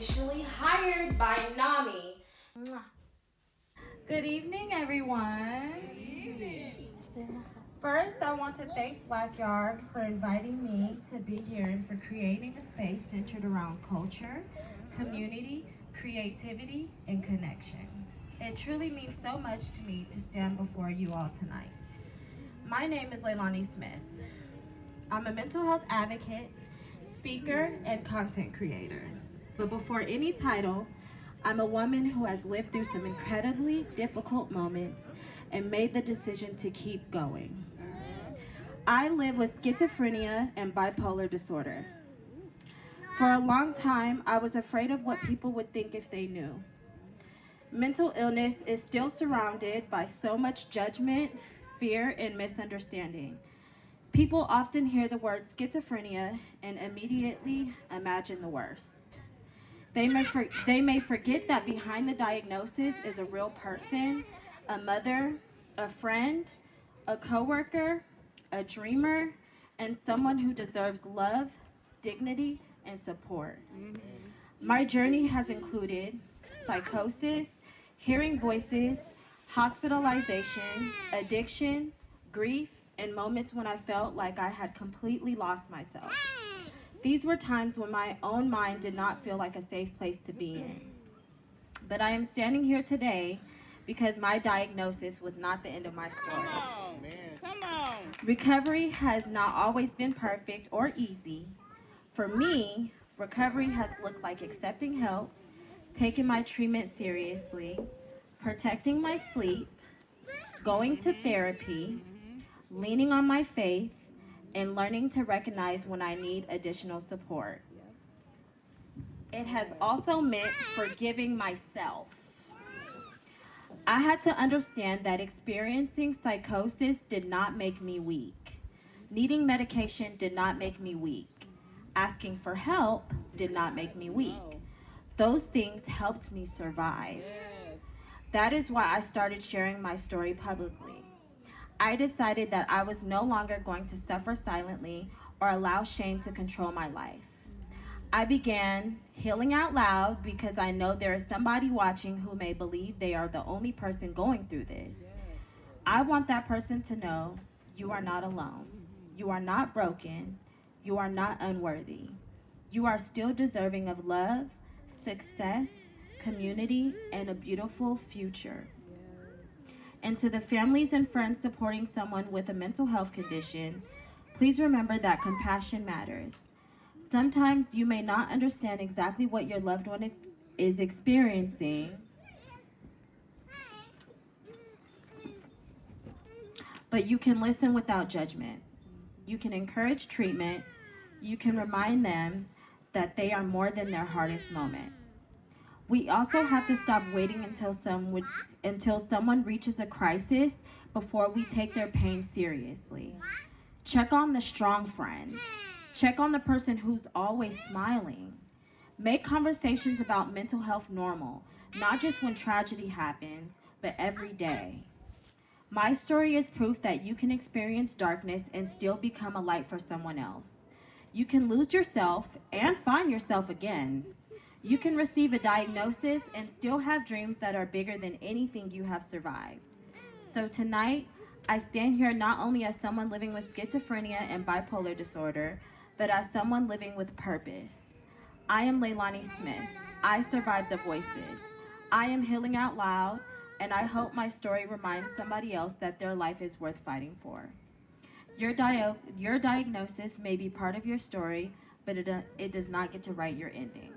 officially hired by NAMI. Good evening, everyone. Good evening. First, I want to thank BLACKYARD for inviting me to be here and for creating a space centered around culture, community, creativity, and connection. It truly means so much to me to stand before you all tonight. My name is Leiloni Smith. I'm a mental health advocate, speaker, and content creator. But before any title, I'm a woman who has lived through some incredibly difficult moments and made the decision to keep going. I live with schizophrenia and bipolar disorder. For a long time, I was afraid of what people would think if they knew. Mental illness is still surrounded by so much judgment, fear, and misunderstanding. People often hear the word schizophrenia and immediately imagine the worst. They may forget that behind the diagnosis is a real person, a mother, a friend, a coworker, a dreamer, and someone who deserves love, dignity, and support. My journey has included psychosis, hearing voices, hospitalization, addiction, grief, and moments when I felt like I had completely lost myself. These were times when my own mind did not feel like a safe place to be in. But I am standing here today because my diagnosis was not the end of my story. Come on. Recovery has not always been perfect or easy. For me, recovery has looked like accepting help, taking my treatment seriously, protecting my sleep, going to therapy, leaning on my faith, and learning to recognize when I need additional support. It has also meant forgiving myself. I had to understand that experiencing psychosis did not make me weak. Needing medication did not make me weak. Asking for help did not make me weak. Those things helped me survive. That is why I started sharing my story publicly. I decided that I was no longer going to suffer silently or allow shame to control my life. I began healing out loud because I know there is somebody watching who may believe they are the only person going through this. I want that person to know you are not alone. You are not broken. You are not unworthy. You are still deserving of love, success, community, and a beautiful future. And to the families and friends supporting someone with a mental health condition, please remember that compassion matters. Sometimes you may not understand exactly what your loved one is experiencing, but you can listen without judgment. You can encourage treatment. You can remind them that they are more than their hardest moment. We also have to stop waiting until someone reaches a crisis before we take their pain seriously. Check on the strong friend. Check on the person who's always smiling. Make conversations about mental health normal, not just when tragedy happens, but every day. My story is proof that you can experience darkness and still become a light for someone else. You can lose yourself and find yourself again. You can receive a diagnosis and still have dreams that are bigger than anything you have survived. So tonight, I stand here not only as someone living with schizophrenia and bipolar disorder, but as someone living with purpose. I am Leiloni Smith. I survived the voices. I am healing out loud, and I hope my story reminds somebody else that their life is worth fighting for. Your diagnosis may be part of your story, but it does not get to write your ending.